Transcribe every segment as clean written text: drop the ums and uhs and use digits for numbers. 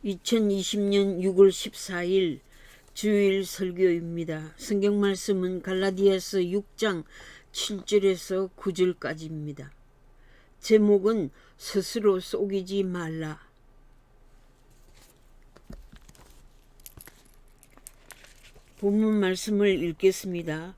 2020년 6월 14일 주일 설교입니다. 성경 말씀은 갈라디아서 6장 7절에서 9절까지입니다. 제목은 스스로 속이지 말라. 본문 말씀을 읽겠습니다.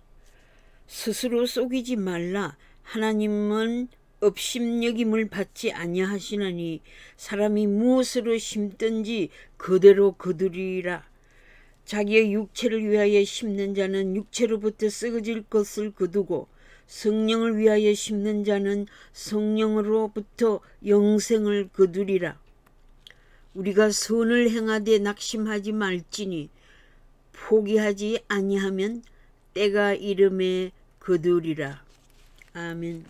스스로 속이지 말라. 하나님은 업심여김을 받지 아니하시나니 사람이 무엇으로 심든지 그대로 거두리라. 자기의 육체를 위하여 심는 자는 육체로부터 썩어질 것을 거두고 성령을 위하여 심는 자는 성령으로부터 영생을 거두리라. 우리가 선을 행하되 낙심하지 말지니 포기하지 아니하면 때가 이름에 거두리라. 아멘.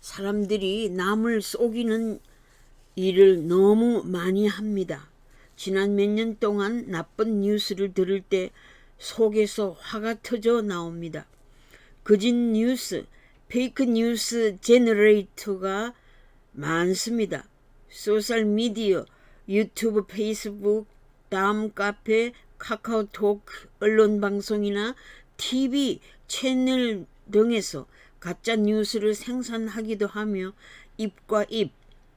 사람들이 남을 속이는 일을 너무 많이 합니다. 지난 몇 년 동안 나쁜 뉴스를 들을 때 속에서 화가 터져 나옵니다. 거짓 뉴스, 페이크 뉴스 제너레이터가 많습니다. 소셜미디어, 유튜브, 페이스북, 다음 카페, 카카오톡, 언론방송이나 TV 채널 등에서 가짜 뉴스를 생산하기도 하며 입과 입,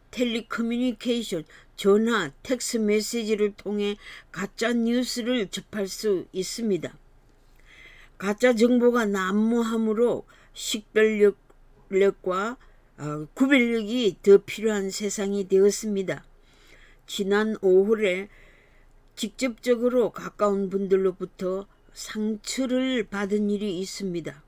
텔레커뮤니케이션, 전화, 텍스 메시지를 통해 가짜 뉴스를 접할 수 있습니다. 가짜 정보가 난무하므로 식별력과 구별력이 더 필요한 세상이 되었습니다. 지난 5월에 직접적으로 가까운 분들로부터 상처를 받은 일이 있습니다.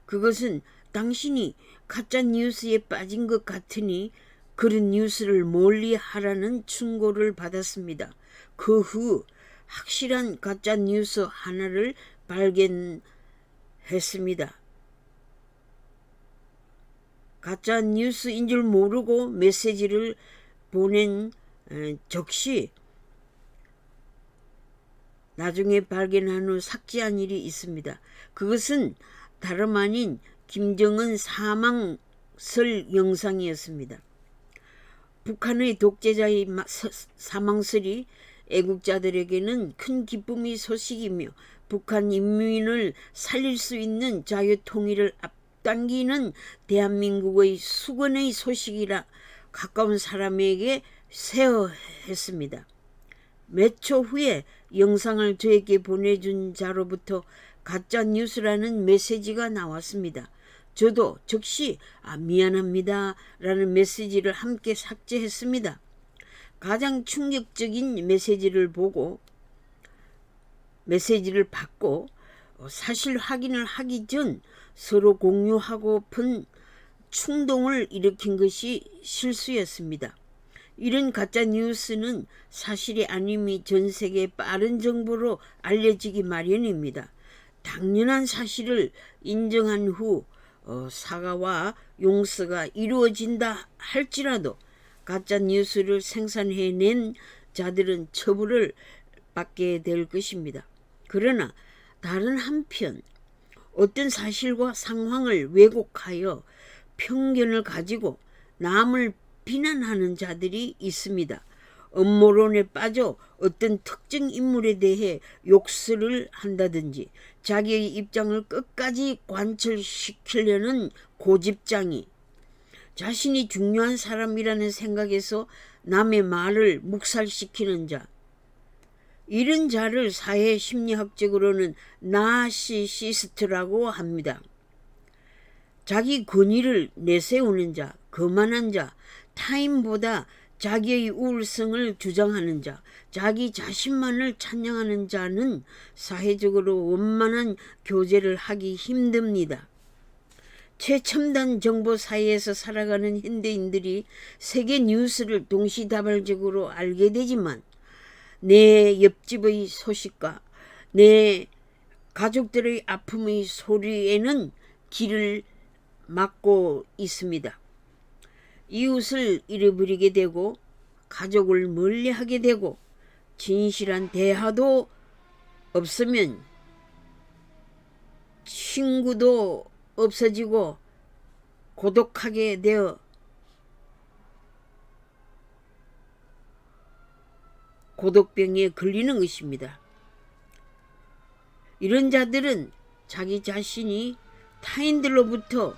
그것은 당신이 가짜 뉴스에 빠진 것 같으니 그런 뉴스를 멀리 하라는 충고를 받았습니다. 그 후 확실한 가짜 뉴스 하나를 발견했습니다. 가짜 뉴스인 줄 모르고 메시지를 보낸 적시 나중에 발견한 후 삭제한 일이 있습니다. 그것은 다름 아닌 김정은 사망설 영상이었습니다. 북한의 독재자의 사망설이 애국자들에게는 큰 기쁨의 소식이며 북한 인민을 살릴 수 있는 자유통일을 앞당기는 대한민국의 수건의 소식이라 가까운 사람에게 쇄허했습니다. 몇 초 후에 영상을 저에게 보내준 자로부터 가짜 뉴스라는 메시지가 나왔습니다. 저도 즉시 미안합니다 라는 메시지를 함께 삭제했습니다. 가장 충격적인 메시지를 받고 사실 확인을 하기 전 서로 공유하고픈 충동을 일으킨 것이 실수였습니다. 이런 가짜 뉴스는 사실이 아님이 전 세계에 빠른 정보로 알려지기 마련입니다. 당연한 사실을 인정한 후 사과와 용서가 이루어진다 할지라도 가짜 뉴스를 생산해낸 자들은 처벌을 받게 될 것입니다. 그러나 다른 한편 어떤 사실과 상황을 왜곡하여 편견을 가지고 남을 비난하는 자들이 있습니다. 음모론에 빠져 어떤 특정 인물에 대해 욕설을 한다든지 자기의 입장을 끝까지 관철시키려는 고집장이 자신이 중요한 사람이라는 생각에서 남의 말을 묵살시키는 자, 이런 자를 사회 심리학적으로는 나르시시스트라고 합니다. 자기 권위를 내세우는 자, 거만한 자, 타인보다 자기의 우월성을 주장하는 자, 자기 자신만을 찬양하는 자는 사회적으로 원만한 교제를 하기 힘듭니다. 최첨단 정보 사회에서 살아가는 현대인들이 세계 뉴스를 동시다발적으로 알게 되지만 내 옆집의 소식과 내 가족들의 아픔의 소리에는 귀를 막고 있습니다. 이웃을 잃어버리게 되고 가족을 멀리하게 되고 진실한 대화도 없으면 친구도 없어지고 고독하게 되어 고독병에 걸리는 것입니다. 이런 자들은 자기 자신이 타인들로부터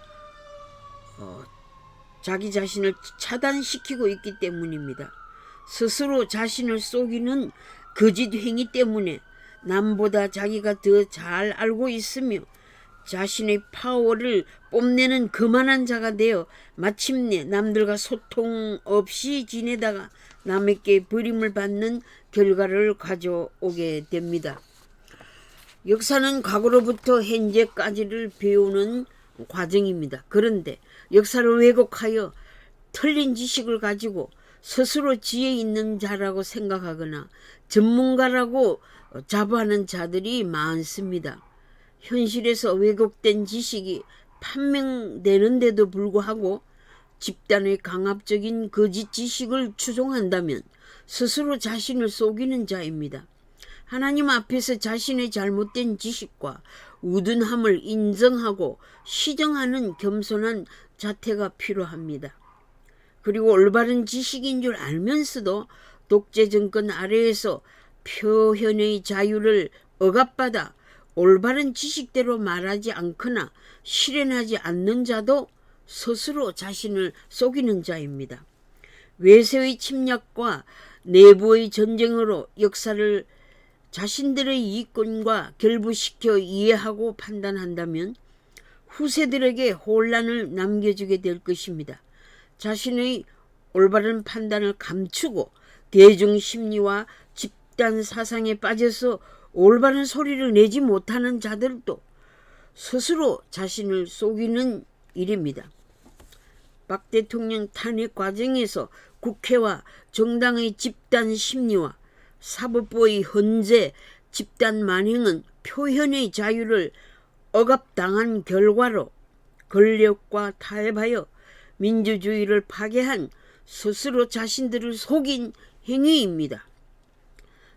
자기 자신을 차단시키고 있기 때문입니다. 스스로 자신을 속이는 거짓 행위 때문에 남보다 자기가 더 잘 알고 있으며 자신의 파워를 뽐내는 거만한 자가 되어 마침내 남들과 소통 없이 지내다가 남에게 버림을 받는 결과를 가져오게 됩니다. 역사는 과거로부터 현재까지를 배우는 과정입니다. 그런데 역사를 왜곡하여 틀린 지식을 가지고 스스로 지혜 있는 자라고 생각하거나 전문가라고 자부하는 자들이 많습니다. 현실에서 왜곡된 지식이 판명되는데도 불구하고 집단의 강압적인 거짓 지식을 추종한다면 스스로 자신을 속이는 자입니다. 하나님 앞에서 자신의 잘못된 지식과 우둔함을 인정하고 시정하는 겸손한 자태가 필요합니다. 그리고 올바른 지식인 줄 알면서도 독재 정권 아래에서 표현의 자유를 억압받아 올바른 지식대로 말하지 않거나 실현하지 않는 자도 스스로 자신을 속이는 자입니다. 외세의 침략과 내부의 전쟁으로 역사를 자신들의 이익권과 결부시켜 이해하고 판단한다면 후세들에게 혼란을 남겨주게 될 것입니다. 자신의 올바른 판단을 감추고 대중심리와 집단 사상에 빠져서 올바른 소리를 내지 못하는 자들도 스스로 자신을 속이는 일입니다. 박 대통령 탄핵 과정에서 국회와 정당의 집단 심리와 사법부의 헌재 집단 만행은 표현의 자유를 억압당한 결과로 권력과 타협하여 민주주의를 파괴한 스스로 자신들을 속인 행위입니다.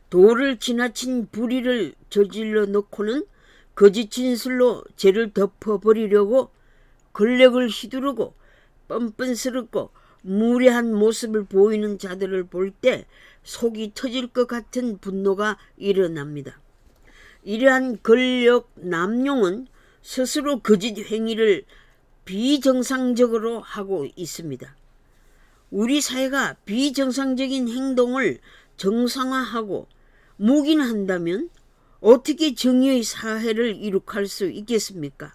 도를 지나친 불의를 저질러 놓고는 거짓 진술로 죄를 덮어버리려고 권력을 휘두르고 뻔뻔스럽고 무례한 모습을 보이는 자들을 볼 때 속이 터질 것 같은 분노가 일어납니다. 이러한 권력 남용은 스스로 거짓 행위를 비정상적으로 하고 있습니다. 우리 사회가 비정상적인 행동을 정상화하고 묵인한다면 어떻게 정의의 사회를 이룩할 수 있겠습니까?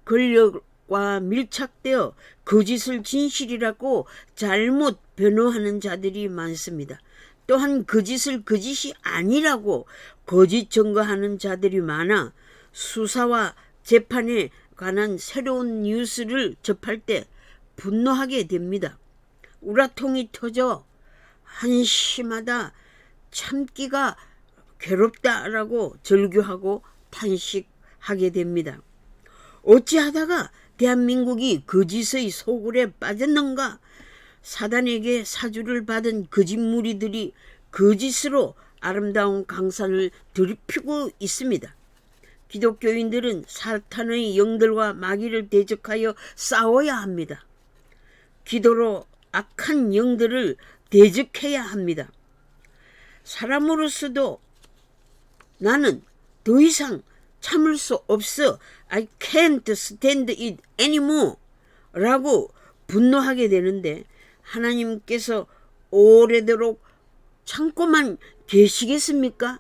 권력과 밀착되어 거짓을 진실이라고 잘못 변호하는 자들이 많습니다. 또한 거짓을 거짓이 아니라고 거짓 증거하는 자들이 많아 수사와 재판에 관한 새로운 뉴스를 접할 때 분노하게 됩니다. 우라통이 터져 한심하다, 참기가 괴롭다라고 절규하고 탄식하게 됩니다. 어찌하다가 대한민국이 거짓의 소굴에 빠졌는가? 사단에게 사주를 받은 거짓 무리들이 거짓으로 아름다운 강산을 들이피고 있습니다. 기독교인들은 사탄의 영들과 마귀를 대적하여 싸워야 합니다. 기도로 악한 영들을 대적해야 합니다. 사람으로서도 나는 더 이상 참을 수 없어. I can't stand it anymore 라고 분노하게 되는데 하나님께서 오래도록 참고만 계시겠습니까?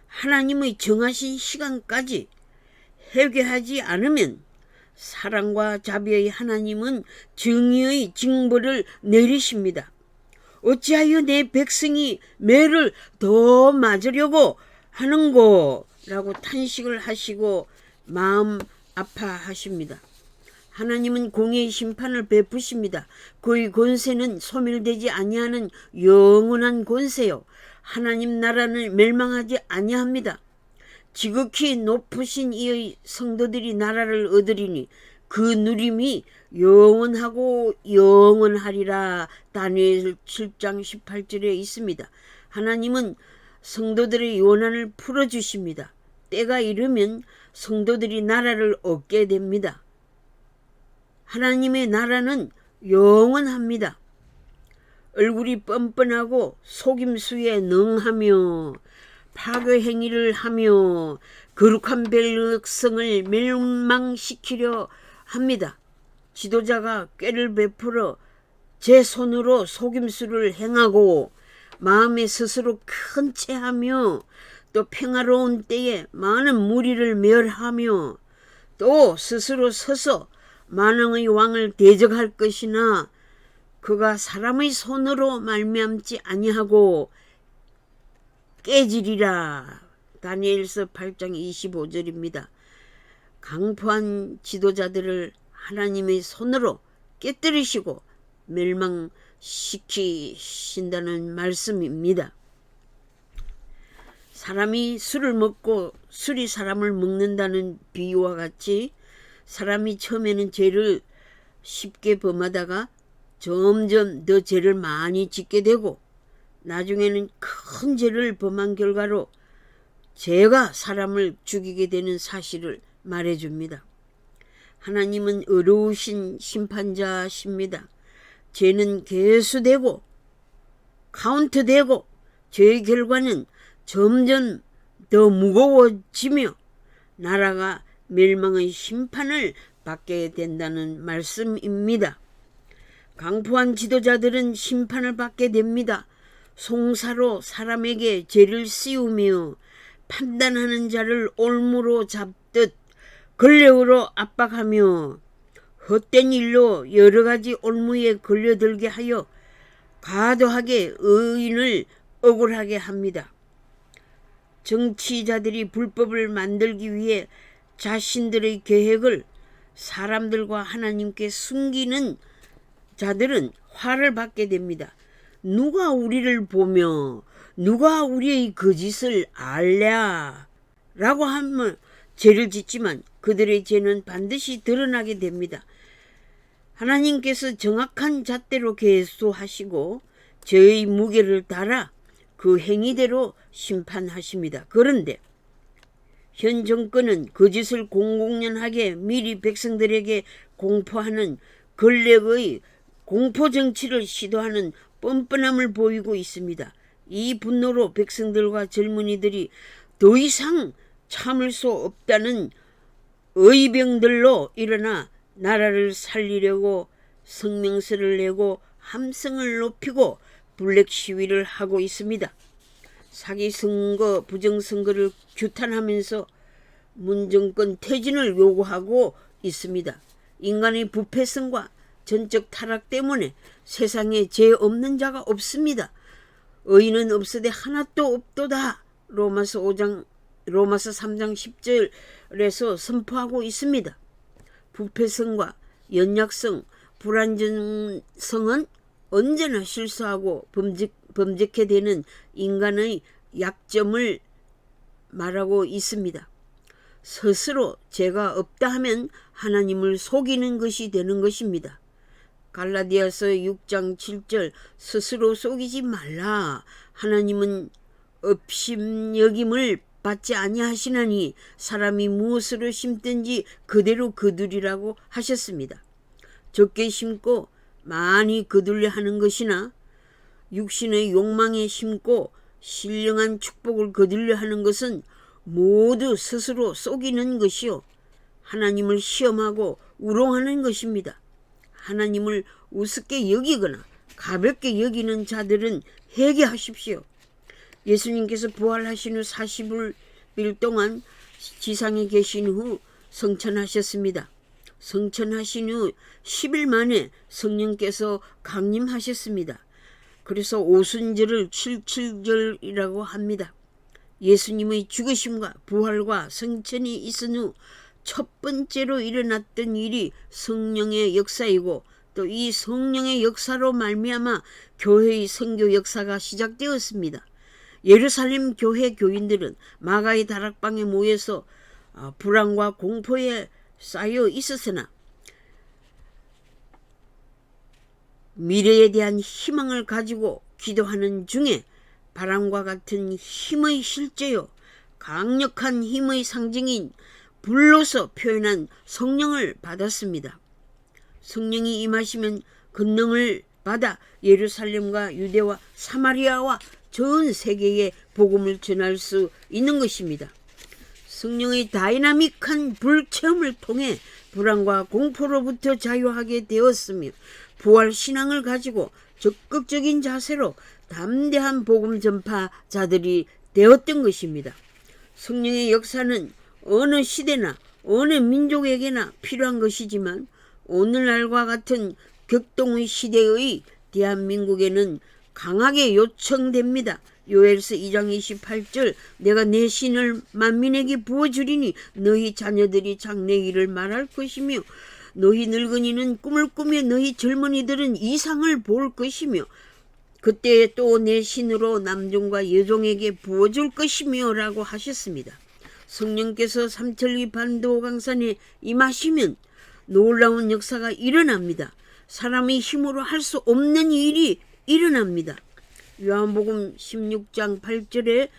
하나님의 정하신 시간까지 회개하지 않으면 사랑과 자비의 하나님은 정의의 징벌을 내리십니다. 어찌하여 내 백성이 매를 더 맞으려고 하는고? 라고 탄식을 하시고 마음 아파하십니다. 하나님은 공의의 심판을 베푸십니다. 그의 권세는 소멸되지 아니하는 영원한 권세요. 하나님 나라는 멸망하지 아니합니다. 지극히 높으신 이의 성도들이 나라를 얻으리니 그 누림이 영원하고 영원하리라. 다니엘 7장 18절에 있습니다. 하나님은 성도들의 원한을 풀어주십니다. 때가 이르면 성도들이 나라를 얻게 됩니다. 하나님의 나라는 영원합니다. 얼굴이 뻔뻔하고 속임수에 능하며 파괴 행위를 하며 거룩한 백성을 멸망시키려 합니다. 지도자가 꾀를 베풀어 제 손으로 속임수를 행하고 마음에 스스로 큰 체하며 또 평화로운 때에 많은 무리를 멸하며 또 스스로 서서 만왕의 왕을 대적할 것이나 그가 사람의 손으로 말미암지 아니하고 깨지리라. 다니엘서 8장 25절입니다. 강포한 지도자들을 하나님의 손으로 깨뜨리시고 멸망시키신다는 말씀입니다. 사람이 술을 먹고 술이 사람을 먹는다는 비유와 같이 사람이 처음에는 죄를 쉽게 범하다가 점점 더 죄를 많이 짓게 되고 나중에는 큰 죄를 범한 결과로 죄가 사람을 죽이게 되는 사실을 말해줍니다. 하나님은 어려우신 심판자십니다. 죄는 계수되고 카운트되고 죄의 결과는 점점 더 무거워지며 나라가 멸망의 심판을 받게 된다는 말씀입니다. 강포한 지도자들은 심판을 받게 됩니다. 송사로 사람에게 죄를 씌우며 판단하는 자를 올무로 잡듯 권력으로 압박하며 헛된 일로 여러 가지 올무에 걸려들게 하여 과도하게 의인을 억울하게 합니다. 정치자들이 불법을 만들기 위해 자신들의 계획을 사람들과 하나님께 숨기는 자들은 화를 받게 됩니다. 누가 우리를 보며 누가 우리의 거짓을 알랴 라고 하면 죄를 짓지만 그들의 죄는 반드시 드러나게 됩니다. 하나님께서 정확한 잣대로 계수하시고 죄의 무게를 달아 그 행위대로 심판하십니다. 그런데 현 정권은 거짓을 공공연하게 미리 백성들에게 공포하는 권력의 공포정치를 시도하는 뻔뻔함을 보이고 있습니다. 이 분노로 백성들과 젊은이들이 더 이상 참을 수 없다는 의병들로 일어나 나라를 살리려고 성명서를 내고 함성을 높이고 블랙 시위를 하고 있습니다. 사기 선거, 부정선거를 규탄하면서 문정권 퇴진을 요구하고 있습니다. 인간의 부패성과 전적 타락 때문에 세상에 죄 없는 자가 없습니다. 의인은 없으되 하나도 없도다. 로마서 3장 10절에서 선포하고 있습니다. 부패성과 연약성, 불완전성은 언제나 실수하고 범죄케 되는 인간의 약점을 말하고 있습니다. 스스로 죄가 없다 하면 하나님을 속이는 것이 되는 것입니다. 갈라디아서 6장 7절 스스로 속이지 말라. 하나님은 업심여김을 받지 아니하시나니 사람이 무엇으로 심든지 그대로 거두리라고 하셨습니다. 적게 심고 많이 거둘려 하는 것이나 육신의 욕망에 심고 신령한 축복을 거둘려 하는 것은 모두 스스로 속이는 것이요 하나님을 시험하고 우롱하는 것입니다. 하나님을 우습게 여기거나 가볍게 여기는 자들은 회개하십시오. 예수님께서 부활하신 후 40일 동안 지상에 계신 후 성천하셨습니다. 성천하신 후 10일 만에 성령께서 강림하셨습니다. 그래서 오순절을 77절이라고 합니다. 예수님의 죽으심과 부활과 성천이 있은 후 첫 번째로 일어났던 일이 성령의 역사이고 또 이 성령의 역사로 말미암아 교회의 선교 역사가 시작되었습니다. 예루살렘 교회 교인들은 마가의 다락방에 모여서 불안과 공포에 쌓여 있었으나 미래에 대한 희망을 가지고 기도하는 중에 바람과 같은 힘의 실제요 강력한 힘의 상징인 불로서 표현한 성령을 받았습니다. 성령이 임하시면 권능을 받아 예루살렘과 유대와 사마리아와 전 세계에 복음을 전할 수 있는 것입니다. 성령의 다이나믹한 불체험을 통해 불안과 공포로부터 자유하게 되었으며 부활신앙을 가지고 적극적인 자세로 담대한 복음 전파자들이 되었던 것입니다. 성령의 역사는 어느 시대나 어느 민족에게나 필요한 것이지만 오늘날과 같은 격동의 시대의 대한민국에는 강하게 요청됩니다. 요엘서 2장 28절 내가 내 신을 만민에게 부어주리니 너희 자녀들이 장래일을 말할 것이며 너희 늙은이는 꿈을 꾸며 너희 젊은이들은 이상을 볼 것이며 그때 또 내 신으로 남종과 여종에게 부어줄 것이며 라고 하셨습니다. 성령께서 삼천리 반도강산에 임하시면 놀라운 역사가 일어납니다. 사람이 힘으로 할 수 없는 일이 일어납니다. 요한복음 16장 8절에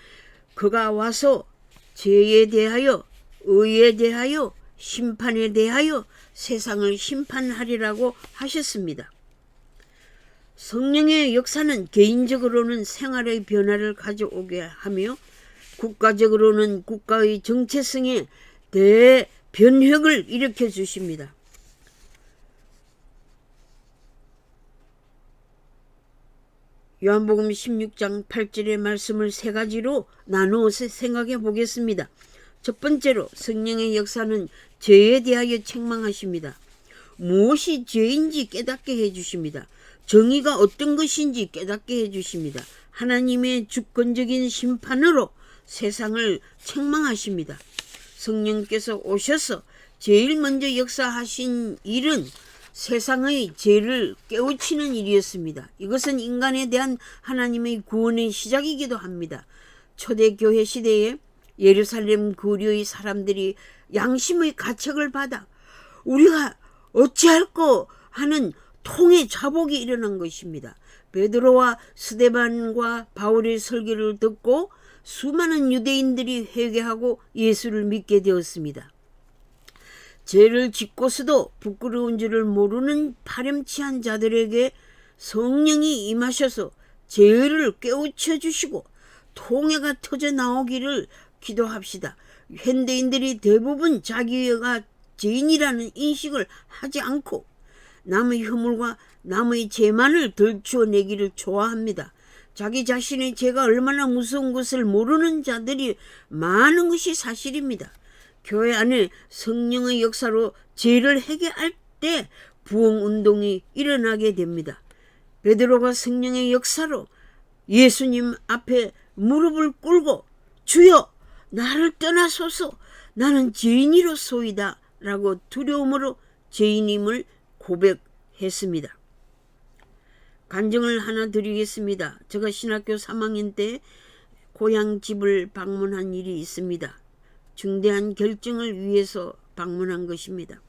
그가 와서 죄에 대하여 의에 대하여 심판에 대하여 세상을 심판하리라고 하셨습니다. 성령의 역사는 개인적으로는 생활의 변화를 가져오게 하며 국가적으로는 국가의 정체성에 대변혁을 일으켜 주십니다. 요한복음 16장 8절의 말씀을 세 가지로 나누어 생각해 보겠습니다. 첫 번째로 성령의 역사는 죄에 대하여 책망하십니다. 무엇이 죄인지 깨닫게 해주십니다. 정의가 어떤 것인지 깨닫게 해주십니다. 하나님의 주권적인 심판으로 세상을 책망하십니다. 성령께서 오셔서 제일 먼저 역사하신 일은 세상의 죄를 깨우치는 일이었습니다. 이것은 인간에 대한 하나님의 구원의 시작이기도 합니다. 초대교회 시대에 예루살렘 거리의 사람들이 양심의 가책을 받아 우리가 어찌할꼬 하는 통의 자복이 일어난 것입니다. 베드로와 스데반과 바울의 설교를 듣고 수많은 유대인들이 회개하고 예수를 믿게 되었습니다. 죄를 짓고서도 부끄러운 줄을 모르는 파렴치한 자들에게 성령이 임하셔서 죄를 깨우쳐 주시고 통해가 터져 나오기를 기도합시다. 현대인들이 대부분 자기가 죄인이라는 인식을 하지 않고 남의 허물과 남의 죄만을 덜추어내기를 좋아합니다. 자기 자신의 죄가 얼마나 무서운 것을 모르는 자들이 많은 것이 사실입니다. 교회 안에 성령의 역사로 죄를 해결할 때 부흥운동이 일어나게 됩니다. 베드로가 성령의 역사로 예수님 앞에 무릎을 꿇고 주여 나를 떠나소서 나는 죄인이로소이다 라고 두려움으로 죄인임을 고백했습니다. 간증을 하나 드리겠습니다. 제가 신학교 3학년 때 고향 집을 방문한 일이 있습니다. 중대한 결정을 위해서 방문한 것입니다.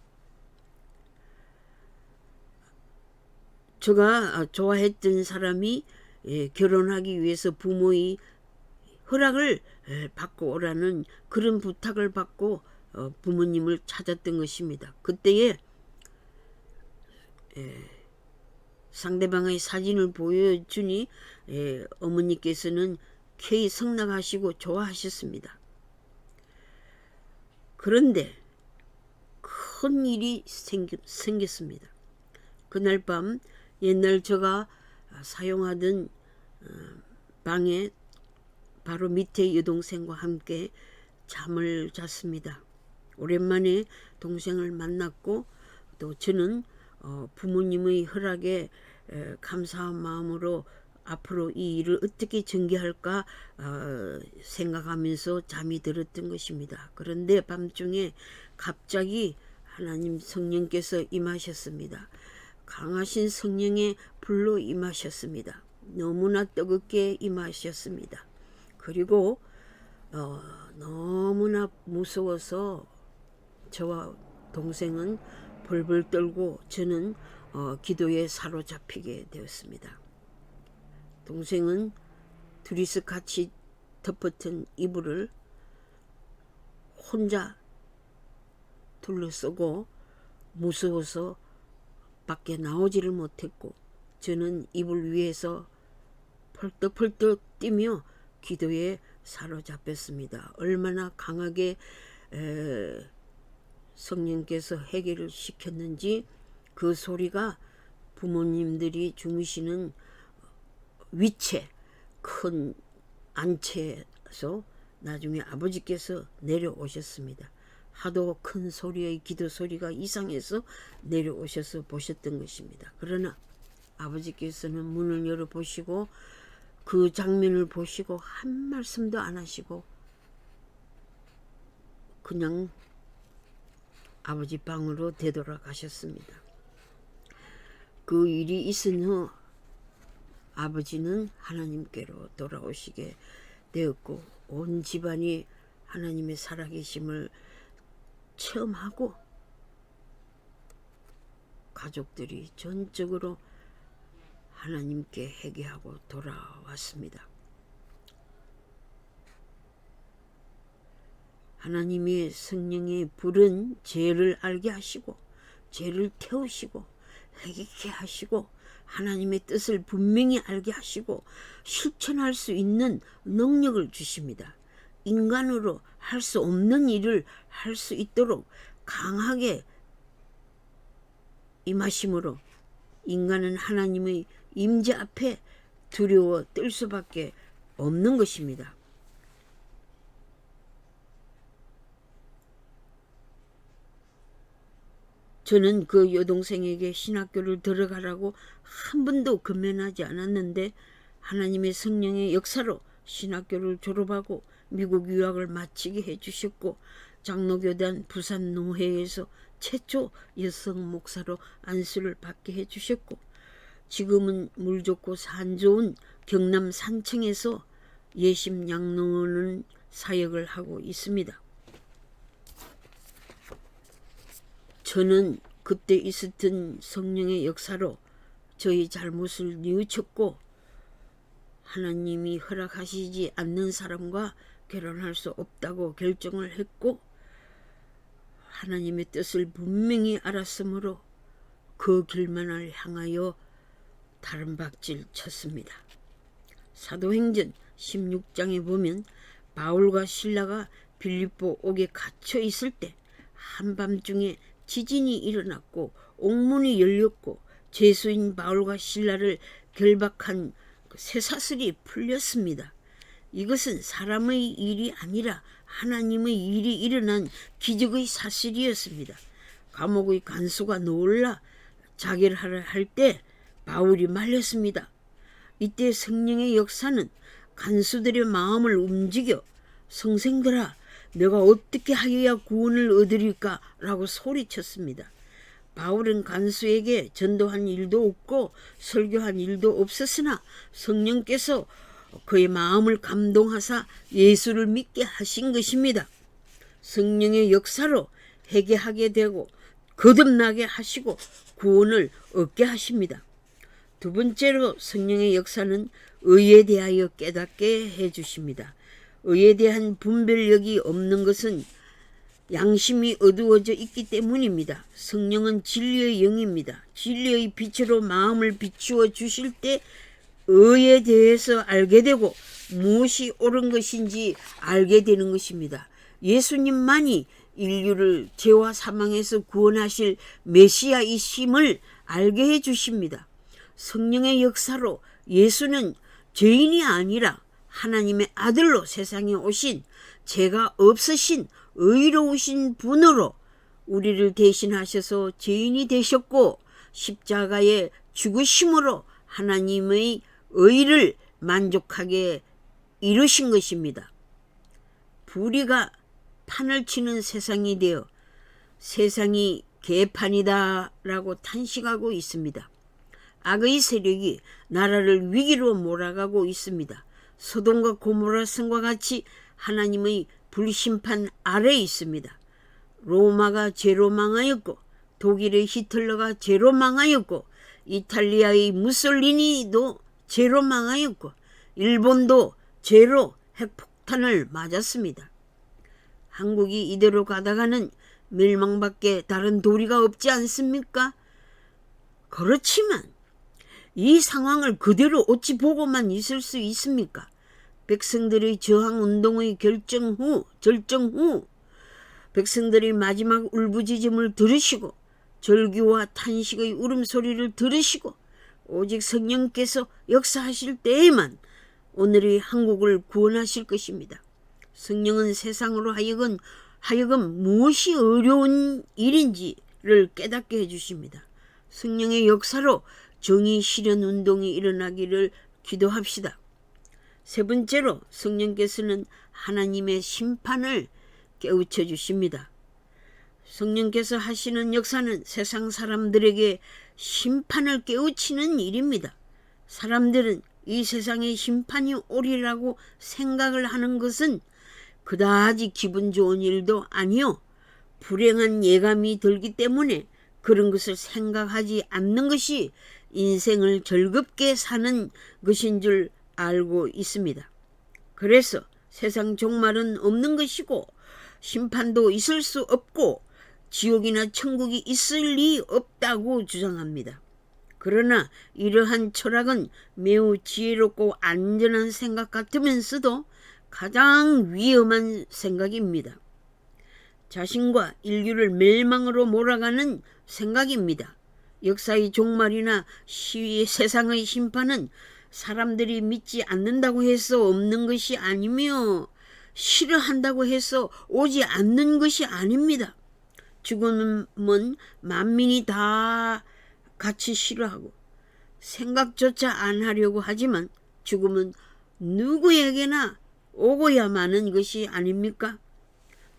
제가 좋아했던 사람이 결혼하기 위해서 부모의 허락을 받고 오라는 그런 부탁을 받고 부모님을 찾았던 것입니다. 그때에 상대방의 사진을 보여주니 어머니께서는 쾌히 승낙하시고 좋아하셨습니다. 그런데 큰 일이 생겼습니다. 그날 밤 옛날 제가 사용하던 방에 바로 밑에 여동생과 함께 잠을 잤습니다. 오랜만에 동생을 만났고 또 저는 부모님의 허락에 감사한 마음으로 앞으로 이 일을 어떻게 전개할까 생각하면서 잠이 들었던 것입니다. 그런데 밤중에 갑자기 하나님 성령께서 임하셨습니다. 강하신 성령의 불로 임하셨습니다. 너무나 뜨겁게 임하셨습니다. 그리고 너무나 무서워서 저와 동생은 벌벌 떨고 저는 기도에 사로잡히게 되었습니다. 동생은 둘이서 같이 덮었던 이불을 혼자 둘러쓰고 무서워서 밖에 나오지를 못했고 저는 이불 위에서 펄떡펄떡 뛰며 기도에 사로잡혔습니다. 얼마나 강하게 성령께서 해결을 시켰는지 그 소리가 부모님들이 주무시는 위채 큰 안채에서 나중에 아버지께서 내려오셨습니다. 하도 큰 소리의 기도 소리가 이상해서 내려오셔서 보셨던 것입니다. 그러나 아버지께서는 문을 열어보시고 그 장면을 보시고 한 말씀도 안 하시고 그냥 아버지 방으로 되돌아가셨습니다. 그 일이 있은 후 아버지는 하나님께로 돌아오시게 되었고 온 집안이 하나님의 살아계심을 체험하고 가족들이 전적으로 하나님께 회개하고 돌아왔습니다. 하나님의 성령의 불은 죄를 알게 하시고 죄를 태우시고 회개케 하시고 하나님의 뜻을 분명히 알게 하시고 실천할 수 있는 능력을 주십니다. 인간으로 할 수 없는 일을 할 수 있도록 강하게 임하심으로 인간은 하나님의 임재 앞에 두려워 떨 수밖에 없는 것입니다. 저는 그 여동생에게 신학교를 들어가라고 한 번도 권면하지 않았는데 하나님의 성령의 역사로 신학교를 졸업하고 미국 유학을 마치게 해주셨고 장로교단 부산노회에서 최초 여성 목사로 안수를 받게 해주셨고 지금은 물 좋고 산 좋은 경남 산청에서 예심 양로원 사역을 하고 있습니다. 저는 그때 있었던 성령의 역사로 저희 잘못을 뉘우쳤고 하나님이 허락하시지 않는 사람과 결혼할 수 없다고 결정을 했고 하나님의 뜻을 분명히 알았으므로 그 길만을 향하여 다른 박질 쳤습니다. 사도행전 16장에 보면 바울과 실라가 빌립보 옥에 갇혀 있을 때 한밤중에 지진이 일어났고 옥문이 열렸고 죄수인 바울과 실라를 결박한 쇠사슬이 풀렸습니다. 이것은 사람의 일이 아니라 하나님의 일이 일어난 기적의 사실이었습니다. 감옥의 간수가 놀라 자결하려 할 때 바울이 말렸습니다. 이때 성령의 역사는 간수들의 마음을 움직여 성생들아 내가 어떻게 하여야 구원을 얻으리까 라고 소리쳤습니다. 바울은 간수에게 전도한 일도 없고 설교한 일도 없었으나 성령께서 그의 마음을 감동하사 예수를 믿게 하신 것입니다. 성령의 역사로 회개하게 되고 거듭나게 하시고 구원을 얻게 하십니다. 두 번째로 성령의 역사는 의에 대하여 깨닫게 해주십니다. 의에 대한 분별력이 없는 것은 양심이 어두워져 있기 때문입니다. 성령은 진리의 영입니다. 진리의 빛으로 마음을 비추어 주실 때 의에 대해서 알게 되고 무엇이 옳은 것인지 알게 되는 것입니다. 예수님만이 인류를 죄와 사망에서 구원하실 메시아이심을 알게 해주십니다. 성령의 역사로 예수는 죄인이 아니라 하나님의 아들로 세상에 오신 죄가 없으신 의로우신 분으로 우리를 대신하셔서 죄인이 되셨고 십자가의 죽으심으로 하나님의 의를 만족하게 이루신 것입니다. 불의가 판을 치는 세상이 되어 세상이 개판이다 라고 탄식하고 있습니다. 악의 세력이 나라를 위기로 몰아가고 있습니다. 소돔과 고모라 성과 같이 하나님의 불심판 아래에 있습니다. 로마가 죄로 망하였고 독일의 히틀러가 죄로 망하였고 이탈리아의 무솔리니도 죄로 망하였고 일본도 죄로 핵폭탄을 맞았습니다. 한국이 이대로 가다가는 멸망밖에 다른 도리가 없지 않습니까? 그렇지만 이 상황을 그대로 어찌 보고만 있을 수 있습니까? 백성들의 저항운동의 절정 후 백성들이 마지막 울부짖음을 들으시고 절규와 탄식의 울음소리를 들으시고 오직 성령께서 역사하실 때에만 오늘의 한국을 구원하실 것입니다. 성령은 세상으로 하여금 무엇이 어려운 일인지를 깨닫게 해주십니다. 성령의 역사로 정의 실현 운동이 일어나기를 기도합시다. 세 번째로 성령께서는 하나님의 심판을 깨우쳐 주십니다. 성령께서 하시는 역사는 세상 사람들에게 심판을 깨우치는 일입니다. 사람들은 이 세상에 심판이 오리라고 생각을 하는 것은 그다지 기분 좋은 일도 아니요, 불행한 예감이 들기 때문에 그런 것을 생각하지 않는 것이 인생을 즐겁게 사는 것인 줄 알고 있습니다. 그래서 세상 종말은 없는 것이고 심판도 있을 수 없고 지옥이나 천국이 있을 리 없다고 주장합니다. 그러나 이러한 철학은 매우 지혜롭고 안전한 생각 같으면서도 가장 위험한 생각입니다. 자신과 인류를 멸망으로 몰아가는 생각입니다. 역사의 종말이나 세상의 심판은 사람들이 믿지 않는다고 해서 없는 것이 아니며 싫어한다고 해서 오지 않는 것이 아닙니다. 죽음은 만민이 다 같이 싫어하고 생각조차 안 하려고 하지만 죽음은 누구에게나 오고야 마는 것이 아닙니까?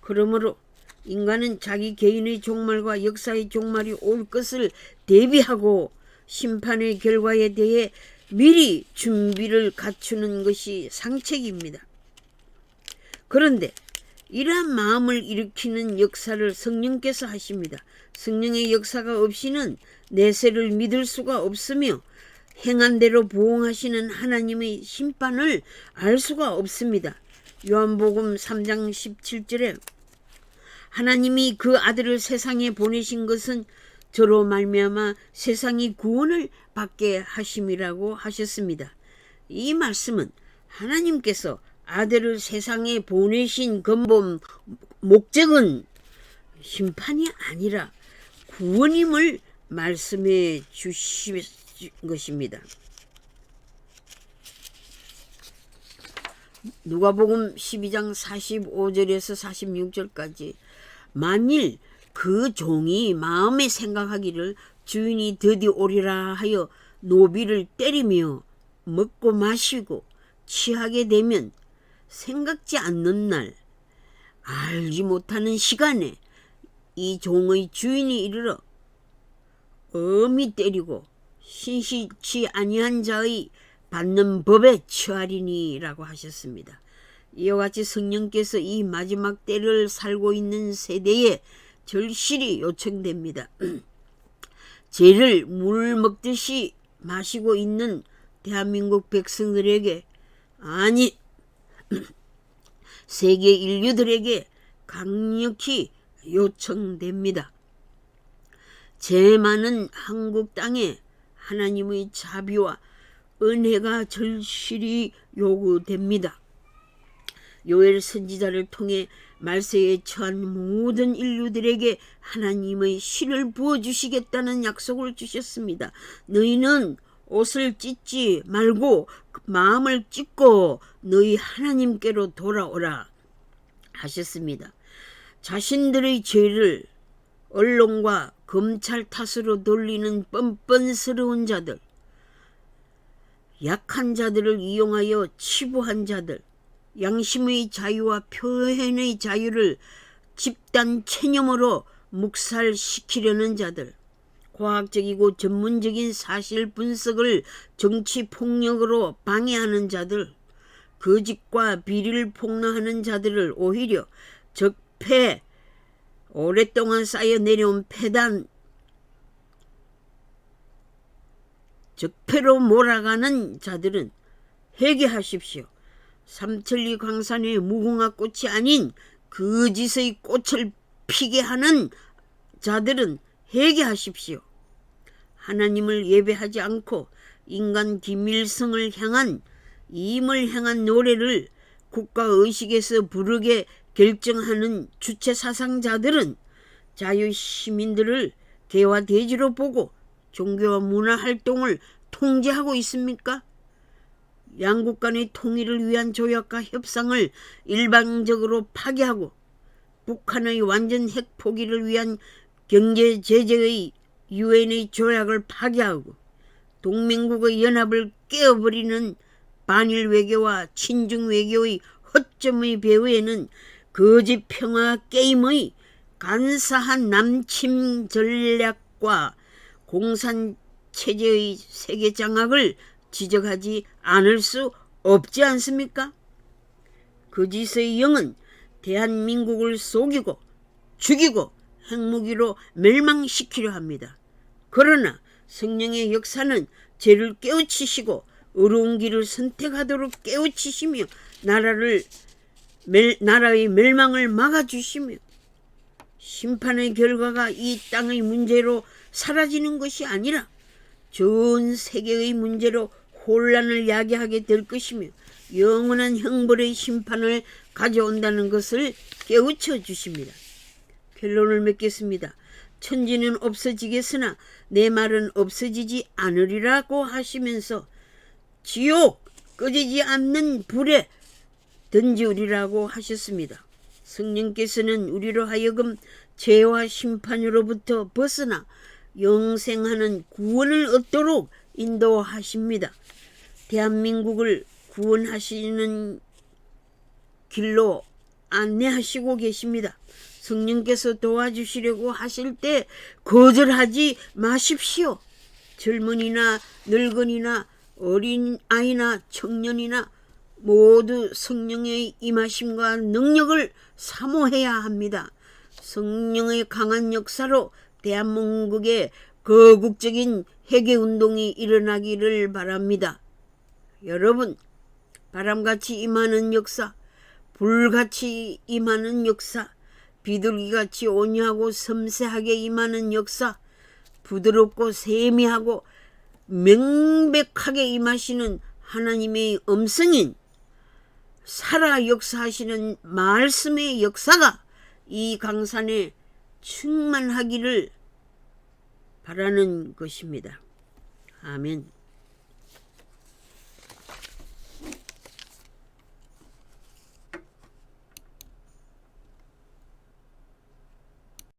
그러므로 인간은 자기 개인의 종말과 역사의 종말이 올 것을 대비하고 심판의 결과에 대해 미리 준비를 갖추는 것이 상책입니다. 그런데 이러한 마음을 일으키는 역사를 성령께서 하십니다. 성령의 역사가 없이는 내세를 믿을 수가 없으며 행한 대로 보응하시는 하나님의 심판을 알 수가 없습니다. 요한복음 3장 17절에 하나님이 그 아들을 세상에 보내신 것은 저로 말미암아 세상이 구원을 받게 하심이라고 하셨습니다. 이 말씀은 하나님께서 아들을 세상에 보내신 근본 목적은 심판이 아니라 구원임을 말씀해 주신 것입니다. 누가복음 12장 45절에서 46절까지 만일 그 종이 마음에 생각하기를 주인이 드디어 오리라 하여 노비를 때리며 먹고 마시고 취하게 되면 생각지 않는 날 알지 못하는 시간에 이 종의 주인이 이르러 엄히 때리고 신실치 아니한 자의 받는 법에 처하리니라고 하셨습니다. 이와 같이 성령께서 이 마지막 때를 살고 있는 세대에 절실히 요청됩니다. 죄를 물 먹듯이 마시고 있는 대한민국 백성들에게, 아니 세계 인류들에게 강력히 요청됩니다. 죄 많은 한국 땅에 하나님의 자비와 은혜가 절실히 요구됩니다. 요엘 선지자를 통해 말세에 처한 모든 인류들에게 하나님의 신을 부어주시겠다는 약속을 주셨습니다. 너희는 옷을 찢지 말고 마음을 찢고 너희 하나님께로 돌아오라 하셨습니다. 자신들의 죄를 언론과 검찰 탓으로 돌리는 뻔뻔스러운 자들, 약한 자들을 이용하여 치부한 자들, 양심의 자유와 표현의 자유를 집단 체념으로 묵살시키려는 자들, 과학적이고 전문적인 사실 분석을 정치 폭력으로 방해하는 자들, 거짓과 비리를 폭로하는 자들을 오히려 오랫동안 쌓여 내려온 적폐로 몰아가는 자들은 회개하십시오. 삼천리 광산의 무궁화 꽃이 아닌 거짓의 꽃을 피게 하는 자들은 회개하십시오. 하나님을 예배하지 않고 인간 김일성을 향한 임을 향한 노래를 국가의식에서 부르게 결정하는 주체 사상자들은 자유시민들을 개와 돼지로 보고 종교와 문화활동을 통제하고 있습니까? 양국 간의 통일을 위한 조약과 협상을 일방적으로 파기하고 북한의 완전 핵 포기를 위한 경제 제재의 유엔의 조약을 파기하고 동맹국의 연합을 깨어버리는 반일 외교와 친중 외교의 허점의 배후에는 거짓 평화 게임의 간사한 남침 전략과 공산체제의 세계 장악을 지적하지 않을 수 없지 않습니까? 거짓의 영은 대한민국을 속이고 죽이고 핵무기로 멸망시키려 합니다. 그러나 성령의 역사는 죄를 깨우치시고 어려운 길을 선택하도록 깨우치시며 나라의 멸망을 막아주시며 심판의 결과가 이 땅의 문제로 사라지는 것이 아니라 전 세계의 문제로 혼란을 야기하게 될 것이며 영원한 형벌의 심판을 가져온다는 것을 깨우쳐 주십니다. 결론을 맺겠습니다. 천지는 없어지겠으나 내 말은 없어지지 않으리라고 하시면서 지옥 꺼지지 않는 불에 던지우리라고 하셨습니다. 성령께서는 우리로 하여금 죄와 심판으로부터 벗어나 영생하는 구원을 얻도록 인도하십니다. 대한민국을 구원하시는 길로 안내하시고 계십니다. 성령께서 도와주시려고 하실 때 거절하지 마십시오. 젊은이나 늙은이나 어린아이나 청년이나 모두 성령의 임하심과 능력을 사모해야 합니다. 성령의 강한 역사로 대한민국에 거국적인 회개운동이 일어나기를 바랍니다. 여러분, 바람같이 임하는 역사, 불같이 임하는 역사, 비둘기같이 온유하고 섬세하게 임하는 역사, 부드럽고 세미하고 명백하게 임하시는 하나님의 음성인 살아 역사하시는 말씀의 역사가 이 강산에 충만하기를 바라는 것입니다. 아멘.